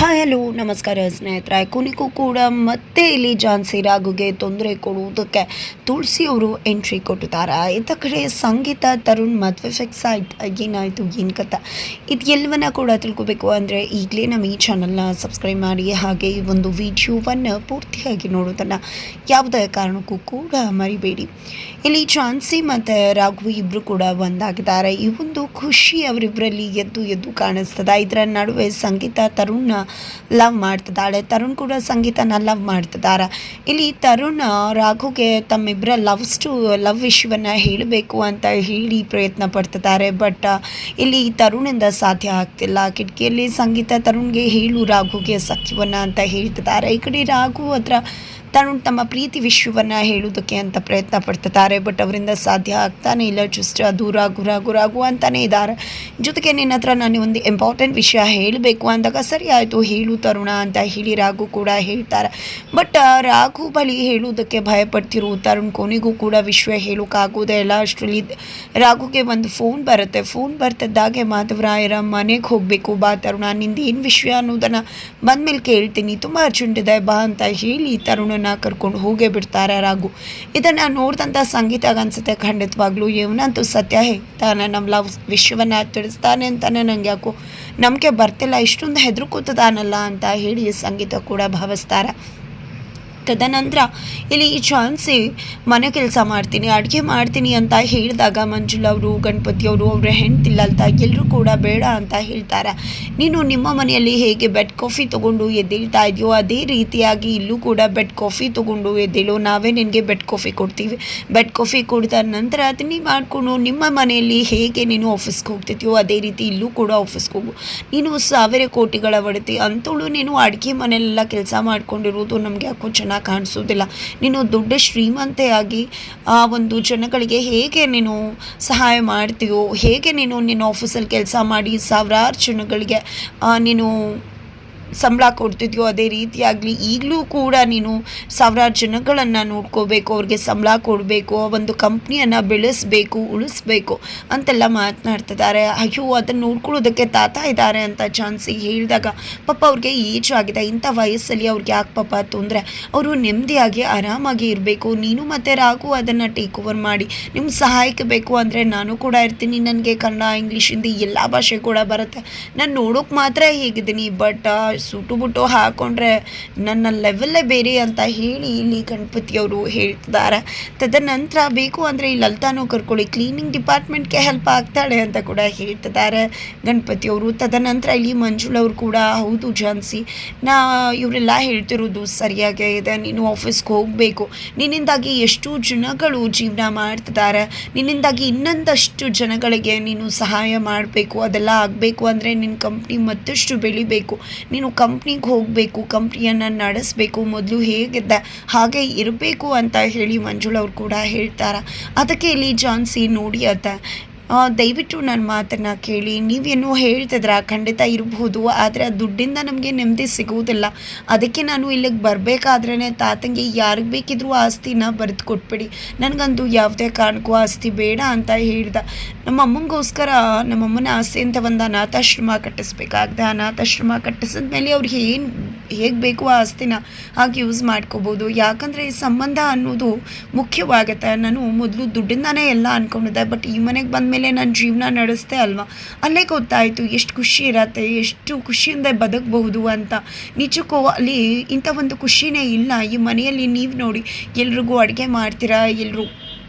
Hi hello ನಮಸ್ಕಾರ ಸ್ನೇಹಿತರೆ. ಕೊನೆಗೂ ಕೂಡ ಮತ್ತೆ ಇಲ್ಲಿ ಝಾನ್ಸಿ ರಾಘುಗೆ ತೊಂದರೆ ಕೊಡುವುದಕ್ಕೆ ತುಳಸಿ ಅವರು ಎಂಟ್ರಿ ಕೊಟ್ಟಿದ್ದಾರೆ. ಇತ್ತ ಕಡೆ ಸಂಗೀತ ತರುಣ್ ಮದುವೆ ಫಿಕ್ಸ್ ಆಯ್ತು. ಏನಾಯಿತು ಏನು ಕಥೆ ಇದು ಎಲ್ಲವನ್ನ ಕೂಡ ತಿಳ್ಕೊಬೇಕು ಅಂದರೆ ಈಗಲೇ ನಮ್ಮ ಈ ಚಾನಲ್ನ ಸಬ್ಸ್ಕ್ರೈಬ್ ಮಾಡಿ, ಹಾಗೆ ಈ ಒಂದು ವಿಡಿಯೋವನ್ನು ಪೂರ್ತಿಯಾಗಿ ನೋಡೋದನ್ನು ಯಾವುದೇ ಕಾರಣಕ್ಕೂ ಕೂಡ ಮರಿಬೇಡಿ. ಇಲ್ಲಿ ಝಾನ್ಸಿ ಮತ್ತು ರಾಘು ಇಬ್ಬರು ಕೂಡ ಒಂದಾಗಿದ್ದಾರೆ. ಈ ಒಂದು ಖುಷಿ ಅವರಿಬ್ಬರಲ್ಲಿ ಎದ್ದು ಎದ್ದು ಕಾಣಿಸ್ತದೆ. ಇದರ ನಡುವೆ ಸಂಗೀತ ತರುಣ್ನ ಲವ್ ಮಾಡ್ತಿದ್ದಾಳೆ, ತರುಣ್ ಕೂಡ ಸಂಗೀತನ ಲವ್ ಮಾಡ್ತಿದ್ದಾರೆ. ಇಲ್ಲಿ ತರುಣ್ ರಾಘುಗೆ ತಮ್ಮಿಬ್ಬರ ಲವ್ ವಿಷಯವನ್ನು ಹೇಳಬೇಕು ಅಂತ ಹೇಳಿ ಪ್ರಯತ್ನ ಪಡ್ತಿದ್ದಾರೆ. ಬಟ್ ಇಲ್ಲಿ ತರುಣಿಂದ ಸಾಧ್ಯ ಆಗ್ತಿಲ್ಲ. ಕಿಟಕಿಯಲ್ಲಿ ಸಂಗೀತ ತರುಣ್ಗೆ ಹೇಳು ರಾಘುಗೆ ಸಖ್ಯವನ್ನು ಅಂತ ಹೇಳ್ತಿದ್ದಾರೆ. ಈ ಕಡೆ ರಾಘು ಹತ್ರ ತರುಣ್ ತಮ್ಮ ಪ್ರೀತಿ ವಿಷಯವನ್ನು ಹೇಳೋದಕ್ಕೆ ಅಂತ ಪ್ರಯತ್ನ ಪಡ್ತಿದ್ದಾರೆ. ಬಟ್ ಅವರಿಂದ ಸಾಧ್ಯ ಆಗ್ತಾನೆ ಇಲ್ಲ. ಜಸ್ಟ್ ಅದು ರಾಘು ಅಂತಾನೇ ಇದ್ದಾರೆ. ಜೊತೆಗೆ ನಿನ್ನ ಹತ್ರ ನಾನು ಒಂದು ಇಂಪಾರ್ಟೆಂಟ್ ವಿಷಯ ಹೇಳಬೇಕು ಅಂದಾಗ ಸರಿ ಆಯಿತು ಹೇಳು ತರುಣ ಅಂತ ಹೇಳಿ ರಾಘು ಕೂಡ ಹೇಳ್ತಾರೆ. ಬಟ್ ರಾಘು ಬಳಿ ಹೇಳುವುದಕ್ಕೆ ಭಯಪಡ್ತಿರು ತರುಣ್ ಕೊನೆಗೂ ಕೂಡ ವಿಷಯ ಹೇಳೋಕ್ಕಾಗೋದೇ ಇಲ್ಲ. ಅಷ್ಟರಲ್ಲಿ ರಾಘುಗೆ ಒಂದು ಫೋನ್ ಬರ್ತಿದ್ದಾಗೆ ಮಾಧವರಾಯರ ಮನೆಗೆ ಹೋಗಬೇಕು ಬಾ ತರುಣ, ನಿಂದು ಏನು ವಿಷಯ ಅನ್ನೋದನ್ನು ಬಂದಮೇಲೆ ಕೇಳ್ತೀನಿ, ತುಂಬ ಅರ್ಜೆಂಟ್ ಇದೆ ಬಾ ಅಂತ ಹೇಳಿ ತರುಣ ಕರ್ಕೊಂಡು ಹೋಗೇ ಬಿಡ್ತಾರೆ ರಾಘು. ಇದನ್ನು ನೋಡಿದಂಥ ಸಂಗೀತಗೆ ಅನ್ಸುತ್ತೆ ಖಂಡಿತವಾಗ್ಲೂ ಇವನಂತೂ ಸತ್ಯ ಹೇಳ್ತಾನೆ, ನಮ್ಮ ಲವ್ ವಿಷಯವನ್ನು ತಿಳಿಸ್ತಾನೆ ಅಂತಾನೆ ನಂಗೆ ಯಾಕೋ ನಂಬಿಕೆ ಬರ್ತಿಲ್ಲ, ಇಷ್ಟೊಂದು ಹೆದರ್ಕೋತದಾನಲ್ಲ ಅಂತ ಹೇಳಿ ಸಂಗೀತ ಕೂಡ ಭಾವಿಸ್ತಾರೆ. ತದನಂತರ ಇಲ್ಲಿ ಝಾನ್ಸಿ ಮನೆ ಕೆಲಸ ಮಾಡ್ತೀನಿ ಅಡುಗೆ ಮಾಡ್ತೀನಿ ಅಂತ ಹೇಳಿದಾಗ ಮಂಜುಳಾ ಅವರು ಗಣಪತಿ ಅವರು ಅವರ ಹೆಂಡ್ತಿಲ್ಲಲ್ತ ಎಲ್ಲರೂ ಕೂಡ ಬೇಡ ಅಂತ ಹೇಳ್ತಾರೆ. ನೀನು ನಿಮ್ಮ ಮನೆಯಲ್ಲಿ ಹೇಗೆ ಬೆಡ್ ಕಾಫಿ ತೊಗೊಂಡು ಎದ್ದೇಳ್ತಾ ಇದೆಯೋ ಅದೇ ರೀತಿಯಾಗಿ ಇಲ್ಲೂ ಕೂಡ ಬೆಡ್ ಕಾಫಿ ತೊಗೊಂಡು ಎದ್ದೇಳು, ನಾವೇ ನಿನಗೆ ಬೆಡ್ ಕಾಫಿ ಕೊಡ್ತೀವಿ. ಬೆಡ್ ಕಾಫಿ ಕುಡಿದ ನಂತರ ಅದನ್ನೇ ಮಾಡಿಕೊಂಡು ನಿಮ್ಮ ಮನೆಯಲ್ಲಿ ಹೇಗೆ ನೀನು ಆಫೀಸ್ಗೆ ಹೋಗ್ತಿದ್ಯೋ ಅದೇ ರೀತಿ ಇಲ್ಲೂ ಕೂಡ ಆಫೀಸ್ಗೆ ಹೋಗು. ನೀನು 1000 ಕೋಟಿಗಳ ಒಡತಿ ಅಂತೇಳು ನೀನು ಅಡುಗೆ ಮನೆಯಲ್ಲೆಲ್ಲ ಕೆಲಸ ಮಾಡ್ಕೊಂಡಿರೋದು ನಮಗೆ ಯಾಕೋ ಚೆನ್ನಾಗಿ ಕಾಣಿಸೋದಿಲ್ಲ. ನೀನು ದೊಡ್ಡ ಶ್ರೀಮಂತೆಯಾಗಿ ಆ ಒಂದು ಜನಗಳಿಗೆ ಹೇಗೆ ನೀನು ಸಹಾಯ ಮಾಡ್ತೀಯೋ, ಹೇಗೆ ನೀನು ನಿನ್ನ ಆಫೀಸಲ್ಲಿ ಕೆಲಸ ಮಾಡಿ ಸಾವಿರಾರು ಜನಗಳಿಗೆ ನೀನು ಸಂಬಳ ಕೊಡ್ತಿದ್ಯೋ ಅದೇ ರೀತಿಯಾಗಲಿ ಈಗಲೂ ಕೂಡ ನೀನು ಸಾವಿರಾರು ಜನಗಳನ್ನು ನೋಡ್ಕೋಬೇಕು, ಅವ್ರಿಗೆ ಸಂಬಳ ಕೊಡಬೇಕು, ಒಂದು ಕಂಪ್ನಿಯನ್ನು ಬೆಳೆಸಬೇಕು, ಉಳಿಸ್ಬೇಕು ಅಂತೆಲ್ಲ ಮಾತನಾಡ್ತಿದ್ದಾರೆ. ಅಯ್ಯೋ ಅದನ್ನು ನೋಡ್ಕೊಳ್ಳೋದಕ್ಕೆ ತಾತ ಇದ್ದಾರೆ ಅಂತ ಝಾನ್ಸಿ ಹೇಳಿದಾಗ ಪಾಪ ಅವ್ರಿಗೆ ಏಜ್ ಆಗಿದೆ, ಇಂಥ ವಯಸ್ಸಲ್ಲಿ ಅವ್ರಿಗೆ ಯಾಕೆ ಪಾಪ ತೊಂದರೆ, ಅವರು ನೆಮ್ಮದಿಯಾಗಿ ಆರಾಮಾಗಿ ಇರಬೇಕು. ನೀನು ಮತ್ತು ರಾಘು ಅದನ್ನು ಟೇಕ್ ಓವರ್ ಮಾಡಿ ನಿಮ್ಮ ಸಹಾಯಕ್ಕೆ ಬೇಕು ಅಂದರೆ ನಾನು ಕೂಡ ಇರ್ತೀನಿ. ನನಗೆ ಕನ್ನಡ ಇಂಗ್ಲೀಷ್ ಹಿಂದಿ ಎಲ್ಲ ಭಾಷೆ ಕೂಡ ಬರುತ್ತೆ, ನಾನು ನೋಡೋಕೆ ಮಾತ್ರ ಹೇಗಿದ್ದೀನಿ, ಬಟ್ ಸೂಟು ಬುಟ್ಟು ಹಾಕ್ಕೊಂಡ್ರೆ ನನ್ನ ಲೆವೆಲ್ಲೇ ಬೇರೆ ಅಂತ ಹೇಳಿ ಇಲ್ಲಿ ಗಣಪತಿಯವರು ಹೇಳ್ತಿದ್ದಾರೆ. ತದನಂತರ ಬೇಕು ಅಂದರೆ ಈ ಲಲಿತಾನು ಕರ್ಕೊಳ್ಳಿ, ಕ್ಲೀನಿಂಗ್ ಡಿಪಾರ್ಟ್ಮೆಂಟ್ಗೆ ಹೆಲ್ಪ್ ಆಗ್ತಾಳೆ ಅಂತ ಕೂಡ ಹೇಳ್ತಿದ್ದಾರೆ ಗಣಪತಿಯವರು. ತದನಂತರ ಇಲ್ಲಿ ಮಂಜುಳವ್ರು ಕೂಡ ಹೌದು ಝಾನ್ಸಿ ಇವರೆಲ್ಲ ಹೇಳ್ತಿರೋದು ಸರಿಯಾಗೇ ಇದೆ, ನೀನು ಆಫೀಸ್ಗೆ ಹೋಗಬೇಕು, ನಿನ್ನಿಂದಾಗಿ ಎಷ್ಟು ಜನಗಳು ಜೀವನ ಮಾಡ್ತಿದ್ದಾರೆ, ನಿನ್ನಿಂದಾಗಿ ಇನ್ನೊಂದಷ್ಟು ಜನಗಳಿಗೆ ನೀನು ಸಹಾಯ ಮಾಡಬೇಕು. ಅದೆಲ್ಲ ಆಗಬೇಕು ಅಂದರೆ ನಿನ್ನ ಕಂಪ್ನಿ ಮತ್ತಷ್ಟು ಬೆಳಿಬೇಕು, ನೀನು ಕಂಪ್ನಿಗೆ ಹೋಗಬೇಕು, ಕಂಪ್ನಿಯನ್ನು ನಡೆಸಬೇಕು, ಮೊದಲು ಹೇಗಿದ್ದೆ ಹಾಗೆ ಇರಬೇಕು ಅಂತ ಹೇಳಿ ಮಂಜುಳವ್ರು ಕೂಡ ಹೇಳ್ತಾರೆ. ಅದಕ್ಕೆ ಇಲ್ಲಿ ಝಾನ್ಸಿ ನೋಡಿ ದಯವಿಟ್ಟು ನನ್ನ ಮಾತನ್ನು ಕೇಳಿ, ನೀವೇನೋ ಹೇಳ್ತಿದ್ರ ಖಂಡಿತ ಇರಬಹುದು, ಆದರೆ ಆ ದುಡ್ಡಿಂದ ನಮಗೆ ನೆಮ್ಮದಿ ಸಿಗುವುದಿಲ್ಲ. ಅದಕ್ಕೆ ನಾನು ಇಲ್ಲಿಗೆ ಬರಬೇಕಾದ್ರೇ ತಾತಂಗೆ ಯಾರಿಗೆ ಬೇಕಿದ್ರೂ ಆಸ್ತಿನ ಬರೆದು ಕೊಟ್ಬಿಡಿ, ನನಗಂತೂ ಯಾವುದೇ ಕಾರಣಕ್ಕೂ ಆಸ್ತಿ ಬೇಡ ಅಂತ ಹೇಳ್ದೆ. ನಮ್ಮಮ್ಮಂಗೋಸ್ಕರ ನಮ್ಮಮ್ಮನ ಆಸ್ತಿ ಅಂತ ಒಂದು ಅನಾಥಾಶ್ರಮ ಕಟ್ಟಿಸ್ಬೇಕಾಗ್ದೆ. ಅನಾಥಾಶ್ರಮ ಕಟ್ಟಿಸಿದ ಮೇಲೆ ಅವ್ರಿಗೆ ಹೇಗೆ ಬೇಕು ಆ ಆಸ್ತಿನ ಹಾಗೆ ಯೂಸ್ ಮಾಡ್ಕೋಬೋದು. ಯಾಕಂದರೆ ಈ ಸಂಬಂಧ ಅನ್ನೋದು ಮುಖ್ಯವಾಗುತ್ತೆ. ನಾನು ಮೊದಲು ದುಡ್ಡಿಂದಾನೇ ಎಲ್ಲ ಅಂದ್ಕೊಂಡಿದ್ದೆ, ಬಟ್ ಈ ಮನೆಗೆ ಬಂದಮೇಲೆ ನನ್ನ ಜೀವನ ನಡೆಸ್ತೆ ಅಲ್ವಾ, ಅಲ್ಲೇ ಗೊತ್ತಾಯಿತು ಎಷ್ಟು ಖುಷಿ ಇರತ್ತೆ, ಎಷ್ಟು ಖುಷಿಯಿಂದ ಬದುಕಬಹುದು ಅಂತ. ನಿಜಕ್ಕೂ ಅಲ್ಲಿ ಇಂಥ ಒಂದು ಖುಷಿನೇ ಇಲ್ಲ ಈ ಮನೆಯಲ್ಲಿ. ನೀವು ನೋಡಿ ಎಲ್ರಿಗೂ ಅಡುಗೆ ಮಾಡ್ತೀರಾ, ಎಲ್ಲರೂ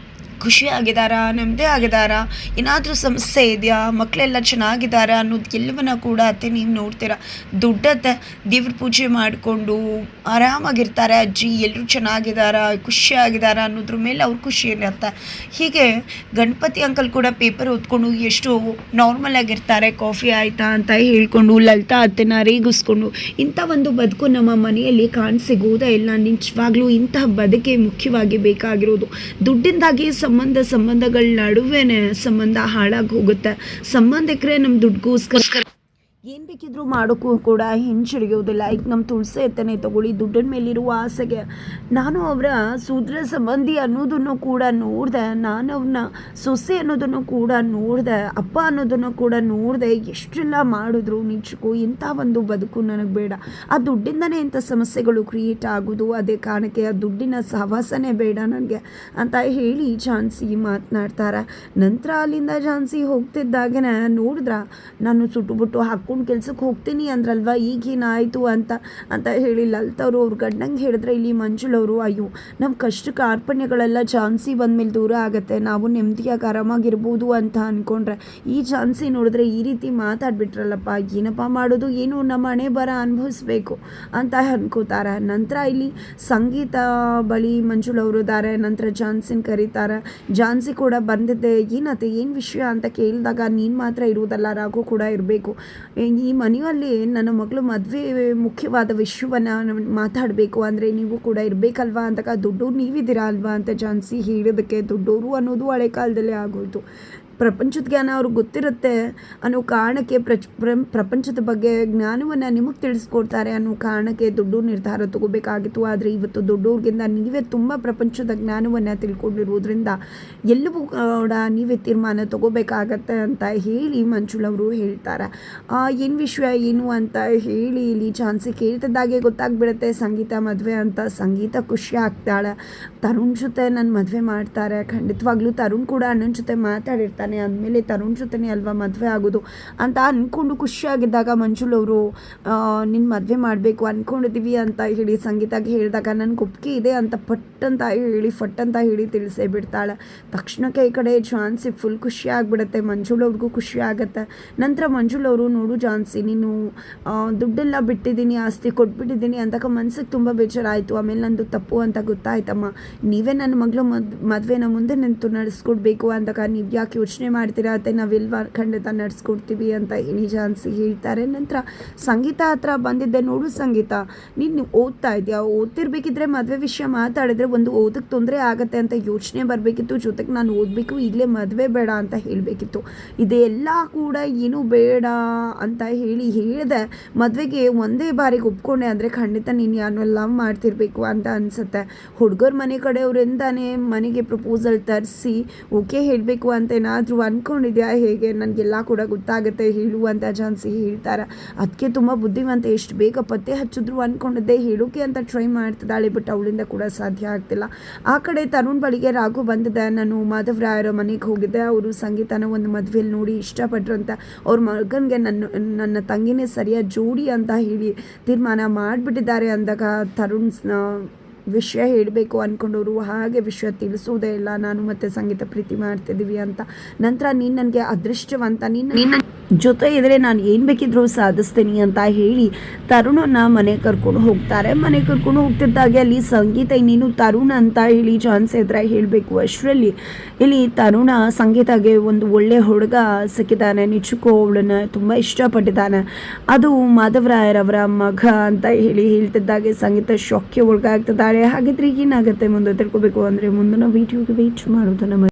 ಖುಷಿಯಾಗಿದ್ದಾರಾ, ನೆಮ್ಮದಿ ಆಗಿದ್ದಾರಾ, ಏನಾದರೂ ಸಮಸ್ಯೆ ಇದೆಯಾ, ಮಕ್ಕಳೆಲ್ಲ ಚೆನ್ನಾಗಿದ್ದಾರಾ ಅನ್ನೋದು ಎಲ್ಲವನ್ನ ಕೂಡ ಅತ್ತೆ ನೀವು ನೋಡ್ತೀರಾ. ದುಡ್ಡತ್ತೆ ದೇವ್ರ ಪೂಜೆ ಮಾಡಿಕೊಂಡು ಆರಾಮಾಗಿರ್ತಾರೆ ಅಜ್ಜಿ, ಎಲ್ಲರೂ ಚೆನ್ನಾಗಿದ್ದಾರಾ ಖುಷಿಯಾಗಿದ್ದಾರಾ ಅನ್ನೋದ್ರ ಮೇಲೆ ಅವ್ರ ಖುಷಿ ಇರುತ್ತೆ. ಹೀಗೆ ಗಣಪತಿ ಅಂಕಲ್ ಕೂಡ ಪೇಪರ್ ಓದ್ಕೊಂಡು ಎಷ್ಟು ನಾರ್ಮಲ್ ಆಗಿರ್ತಾರೆ, ಕಾಫಿ ಆಯಿತಾ ಅಂತ ಹೇಳ್ಕೊಂಡು ಲಲಿತಾ ಅತ್ತೆನ ರೇಗಿಸ್ಕೊಂಡು. ಇಂಥ ಒಂದು ಬದುಕು ನಮ್ಮ ಮನೆಯಲ್ಲಿ ಕಾಣಸಿಗೋದೇ ಇಲ್ಲ. ನಿಜವಾಗ್ಲೂ ಇಂತಹ ಬದುಕೆ ಮುಖ್ಯವಾಗಿ ಬೇಕಾಗಿರೋದು. ದುಡ್ಡಿಂದಾಗಿ ಸಂಬಂಧಗಳ ನಡುವೆ ಸಂಬಂಧ ಹಾಳಾಗಿ ಹೋಗುತ್ತೆ. ಸಂಬಂಧಿಕರೇ ನಮ್ಮ ದುಡ್ಗೋಸ್ಕರ ಏನು ಬೇಕಿದ್ರೂ ಮಾಡೋಕ್ಕೂ ಕೂಡ ಹಿಂಜರಿಯೋದಿಲ್ಲ. ಈಗ ನಮ್ಮ ತುಳಸಿ ಎತ್ತನೆ ತಗೊಳ್ಳಿ, ದುಡ್ಡಿನ ಮೇಲಿರುವ ಆಸೆಗೆ ನಾನು ಅವರ ಸೂದ್ರ ಸಂಬಂಧಿ ಅನ್ನೋದನ್ನು ಕೂಡ ನೋಡಿದೆ, ನಾನು ಅವ್ರನ್ನ ಸೊಸೆ ಅನ್ನೋದನ್ನು ಕೂಡ ನೋಡಿದೆ, ಅಪ್ಪ ಅನ್ನೋದನ್ನು ಕೂಡ ನೋಡಿದೆ. ಎಷ್ಟೆಲ್ಲ ಮಾಡಿದ್ರು ನಿಜಕ್ಕೂ ಇಂಥ ಒಂದು ಬದುಕು ನನಗೆ ಬೇಡ. ಆ ದುಡ್ಡಿಂದನೇ ಇಂಥ ಸಮಸ್ಯೆಗಳು ಕ್ರಿಯೇಟ್ ಆಗೋದು, ಅದೇ ಕಾರಣಕ್ಕೆ ಆ ದುಡ್ಡಿನ ಸಹವಾಸನೇ ಬೇಡ ನನಗೆ ಅಂತ ಹೇಳಿ ಝಾನ್ಸಿ ಮಾತನಾಡ್ತಾರೆ. ನಂತರ ಅಲ್ಲಿಂದ ಝಾನ್ಸಿ ಹೋಗ್ತಿದ್ದಾಗೆ ನೋಡಿದ್ರ, ನಾನು ಸುಟ್ಟುಬಿಟ್ಟು ಹಾಕ್ಕೊಂಡು ಕೆಲ್ಸಕ್ಕೆ ಹೋಗ್ತೀನಿ ಅಂದ್ರಲ್ವ, ಈಗೇನಾಯಿತು ಅಂತ ಹೇಳಿ ಲಲಿತ್ ಅವರು ಅವ್ರ ಗಂಡಂಗೆ ಹೇಳಿದ್ರೆ, ಇಲ್ಲಿ ಮಂಜುಳವರು ಅಯ್ಯೋ ನಮ್ಮ ಕಷ್ಟ ಕಾರ್ಪಣ್ಯಗಳೆಲ್ಲ ಝಾನ್ಸಿ ಬಂದಮೇಲೆ ದೂರ ಆಗುತ್ತೆ, ನಾವು ನೆಮ್ಮದಿಯಾಗಿ ಆರಾಮಾಗಿರ್ಬೋದು ಅಂತ ಅಂದ್ಕೊಂಡ್ರೆ ಈ ಝಾನ್ಸಿ ನೋಡಿದ್ರೆ ಈ ರೀತಿ ಮಾತಾಡ್ಬಿಟ್ರಲ್ಲಪ್ಪ, ಏನಪ್ಪ ಮಾಡೋದು, ಏನು ನಮ್ಮ ಹಣೆ ಬರ ಅನುಭವಿಸ್ಬೇಕು ಅಂತ ಅನ್ಕೋತಾರೆ. ನಂತರ ಇಲ್ಲಿ ಸಂಗೀತ ಬಳಿ ಮಂಜುಳವರು ಇದ್ದಾರೆ. ನಂತರ ಝಾನ್ಸಿನ ಕರೀತಾರೆ. ಝಾನ್ಸಿ ಕೂಡ ಬಂದಿದ್ದೆ, ಏನತ್ತೆ ಏನು ವಿಷಯ ಅಂತ ಕೇಳಿದಾಗ, ನೀನು ಮಾತ್ರ ಇರುವುದಲ್ಲ, ರಾಘು ಕೂಡ ಇರಬೇಕು, ಈ ಮನೆಯಲ್ಲಿ ನನ್ನ ಮಗಳು ಮದುವೆ ಮುಖ್ಯವಾದ ವಿಷಯವನ್ನು ಮಾತಾಡಬೇಕು ಅಂದರೆ ನೀವು ಕೂಡ ಇರಬೇಕಲ್ವಾ ಅಂತ, ದೊಡ್ಡವ್ರು ನೀವಿದ್ದೀರಾ ಅಲ್ವಾ ಅಂತ ಝಾನ್ಸಿ ಹೇಳೋದಕ್ಕೆ, ದೊಡ್ಡವರು ಅನ್ನೋದು ಹಳೆ ಕಾಲದಲ್ಲೇ ಆಗೋಯ್ತು. ಪ್ರಪಂಚದ ಜ್ಞಾನ ಅವ್ರಿಗೆ ಗೊತ್ತಿರುತ್ತೆ ಅನ್ನೋ ಕಾರಣಕ್ಕೆ ಪ್ರಪಂಚದ ಬಗ್ಗೆ ಜ್ಞಾನವನ್ನು ನಿಮಗೆ ತಿಳಿಸ್ಕೊಡ್ತಾರೆ ಅನ್ನೋ ಕಾರಣಕ್ಕೆ ದೊಡ್ಡ ನಿರ್ಧಾರ ತಗೋಬೇಕಾಗಿತ್ತು. ಆದರೆ ಇವತ್ತು ದೊಡ್ಡವ್ರಿಗಿಂತ ನೀವೇ ತುಂಬ ಪ್ರಪಂಚದ ಜ್ಞಾನವನ್ನು ತಿಳ್ಕೊಂಡಿರೋದ್ರಿಂದ ಎಲ್ಲವೂ ಕೂಡ ನೀವೇ ತೀರ್ಮಾನ ತಗೋಬೇಕಾಗತ್ತೆ ಅಂತ ಹೇಳಿ ಮಂಜುಳವರು ಹೇಳ್ತಾರೆ. ಏನು ವಿಷಯ ಏನು ಅಂತ ಹೇಳಿ ಇಲ್ಲಿ ಝಾನ್ಸಿ ಕೇಳ್ತಿದ್ದಾಗೆ ಗೊತ್ತಾಗ್ಬಿಡುತ್ತೆ ಸಂಗೀತ ಮದುವೆ ಅಂತ. ಸಂಗೀತ ಖುಷಿ ಆಗ್ತಾಳೆ, ತರುಣ್ ಜೊತೆ ನನ್ನ ಮದುವೆ ಮಾಡ್ತಾರೆ, ಖಂಡಿತವಾಗ್ಲೂ ತರುಣ್ ಕೂಡ ಅಣ್ಣನ ಜೊತೆ ಮಾತಾಡಿರ್ತಾನೆ, ಅಂದಮೇಲೆ ತರುಣ್ ಜೊತೆನೇ ಅಲ್ವಾ ಮದುವೆ ಆಗೋದು ಅಂತ ಅಂದ್ಕೊಂಡು ಖುಷಿಯಾಗಿದ್ದಾಗ ಮಂಜುಳವರು ನಿನ್ನ ಮದುವೆ ಮಾಡಬೇಕು ಅಂದ್ಕೊಂಡಿದ್ದೀವಿ ಅಂತ ಹೇಳಿ ಸಂಗೀತಾಗೆ ಹೇಳಿದಾಗ, ನನಗೆ ಒಪ್ಪಿಗೆ ಇದೆ ಅಂತ ಫಟ್ ಅಂತ ಹೇಳಿ ತಿಳಿಸೇ ಬಿಡ್ತಾಳೆ. ತಕ್ಷಣಕ್ಕೆ ಈ ಕಡೆ ಝಾನ್ಸಿ ಫುಲ್ ಖುಷಿ ಆಗಿಬಿಡುತ್ತೆ, ಮಂಜುಳವ್ರಿಗೂ ಖುಷಿ ಆಗುತ್ತೆ. ನಂತರ ಮಂಜುಳವರು, ನೋಡು ಝಾನ್ಸಿ, ನೀನು ದುಡ್ಡೆಲ್ಲ ಬಿಟ್ಟಿದ್ದೀನಿ, ಆಸ್ತಿ ಕೊಟ್ಬಿಟ್ಟಿದ್ದೀನಿ ಅಂದಾಗ ಮನ್ಸಿಗೆ ತುಂಬ ಬೇಜಾರಾಯಿತು, ಆಮೇಲೆ ನಂದು ತಪ್ಪು ಅಂತ ಗೊತ್ತಾಯ್ತಮ್ಮ, ನೀವೇ ನನ್ನ ಮಗಳು ಮದುವೆನ ಮುಂದೆ ನಿಂತು ನಡೆಸ್ಕೊಡ್ಬೇಕು ಅಂದಾಗ ನೀವು ಯಾಕೆ ಯೋಚನೆ ಮಾಡ್ತೀರಾ ಅತ್ತೆ, ನಾವೆಲ್ವ ಖಂಡಿತ ನಡೆಸ್ಕೊಡ್ತೀವಿ ಅಂತ ಹೇಳಿ ಝಾನ್ಸಿ ಹೇಳ್ತಾರೆ. ನಂತರ ಸಂಗೀತ ಹತ್ರ ಬಂದಿದ್ದೆ, ನೋಡು ಸಂಗೀತ, ನೀನು ಓದ್ತಾ ಇದೆಯಾ, ಓದ್ತಿರ್ಬೇಕಿದ್ರೆ ಮದುವೆ ವಿಷಯ ಮಾತಾಡಿದ್ರೆ ಒಂದು ಓದಕ್ಕೆ ತೊಂದರೆ ಆಗುತ್ತೆ ಅಂತ ಯೋಚನೆ ಬರಬೇಕಿತ್ತು, ಜೊತೆಗೆ ನಾನು ಓದಬೇಕು, ಈಗಲೇ ಮದುವೆ ಬೇಡ ಅಂತ ಹೇಳಬೇಕಿತ್ತು, ಇದೆಲ್ಲ ಕೂಡ ಏನೂ ಬೇಡ ಅಂತ ಹೇಳಿದೆ. ಮದುವೆಗೆ ಒಂದೇ ಬಾರಿಗೆ ಒಪ್ಕೊಂಡೆ ಅಂದರೆ ಖಂಡಿತ ನೀನು ಯಾರನ್ನೋ ಲವ್ ಮಾಡ್ತಿರ್ಬೇಕು ಅಂತ ಅನಿಸುತ್ತೆ. ಹುಡುಗರ ಮನೆ ಕಡೆಯವರಿಂದಾನೇ ಮನೆಗೆ ಪ್ರಪೋಸಲ್ ತರಿಸಿ ಓಕೆ ಹೇಳಬೇಕು ಅಂತ ಏನಾದರೂ ಅಂದ್ಕೊಂಡಿದ್ಯಾ ಹೇಗೆ, ನನಗೆಲ್ಲ ಕೂಡ ಗೊತ್ತಾಗುತ್ತೆ ಹೇಳು ಅಂತ ಝಾನ್ಸಿ ಹೇಳ್ತಾರೆ. ಅದಕ್ಕೆ ತುಂಬ ಬುದ್ಧಿವಂತ, ಎಷ್ಟು ಬೇಗ ಪತ್ತೆ ಹಚ್ಚಿದ್ರು ಅಂದ್ಕೊಂಡಿದ್ದೆ ಹೇಳೋಕೆ ಅಂತ ಟ್ರೈ ಮಾಡ್ತಿದ್ದಾಳೆ, ಬಟ್ ಅವಳಿಂದ ಕೂಡ ಸಾಧ್ಯ ಆಗ್ತಿಲ್ಲ. ಆ ಕಡೆ ತರುಣ್ ಬಳಿಗೆ ರಾಘು ಬಂದಿದ್ದೆ, ನಾನು ಮಾಧವರಾಯರ ಮನೆಗೆ ಹೋಗಿದ್ದೆ, ಅವರು ಸಂಗೀತನ ಒಂದು ಮದುವೆಯಲ್ಲಿ ನೋಡಿ ಇಷ್ಟಪಟ್ರಂತ, ಅವ್ರ ಮಗನಿಗೆ ನನ್ನ ತಂಗಿನೇ ಸರಿಯಾದ ಜೋಡಿ ಅಂತ ಹೇಳಿ ತೀರ್ಮಾನ ಮಾಡಿಬಿಟ್ಟಿದ್ದಾರೆ ಅಂದಾಗ ತರುಣ್ ವಿಷಯ ಹೇಳಬೇಕು ಅಂದ್ಕೊಂಡವರು ಹಾಗೆ ವಿಷಯ ತಿಳಿಸೋದೇ ಇಲ್ಲ, ನಾನು ಮತ್ತು ಸಂಗೀತ ಪ್ರೀತಿ ಮಾಡ್ತಿದ್ದೀವಿ ಅಂತ. ನಂತರ ನೀನು ನನಗೆ ಅದೃಷ್ಟವಂತ, ನಿನ್ನ ಜೊತೆ ಇದ್ದರೆ ನಾನು ಏನು ಬೇಕಿದ್ರೂ ಸಾಧಿಸ್ತೀನಿ ಅಂತ ಹೇಳಿ ತರುಣನ್ನ ಮನೆ ಕರ್ಕೊಂಡು ಹೋಗ್ತಾರೆ. ಮನೆ ಕರ್ಕೊಂಡು ಹೋಗ್ತಿದ್ದಾಗೆ ಅಲ್ಲಿ ಸಂಗೀತ ಇನ್ನೇನು ತರುಣ್ ಅಂತ ಹೇಳಿ ಝಾನ್ಸಿ ಹತ್ರ ಹೇಳಬೇಕು ಅಷ್ಟರಲ್ಲಿ ಇಲ್ಲಿ ತರುಣ ಸಂಗೀತಗೆ ಒಂದು ಒಳ್ಳೆ ಹುಡುಗ ಸಿಕ್ಕಿದ್ದಾನೆ, ನಿಜಕ್ಕೂ ಅವಳನ್ನು ತುಂಬ ಇಷ್ಟಪಟ್ಟಿದ್ದಾನೆ, ಅದು ಮಾಧವರಾಯರವರ ಮಗ ಅಂತ ಹೇಳ್ತಿದ್ದಾಗೆ ಸಂಗೀತ ಶಾಕ್ಗೆ ಒಳಗಾಗ್ತಿದ್ದಾಳೆ. ಹಾಗಿದ್ರೆ ಏನಾಗುತ್ತೆ ಮುಂದೆ ತಿಳ್ಕೊಬೇಕು ಅಂದರೆ ಮುಂದಿನ ವೀಡಿಯೋಗೆ ವೇಟ್ ಮಾಡೋದು ನಮ್ಮ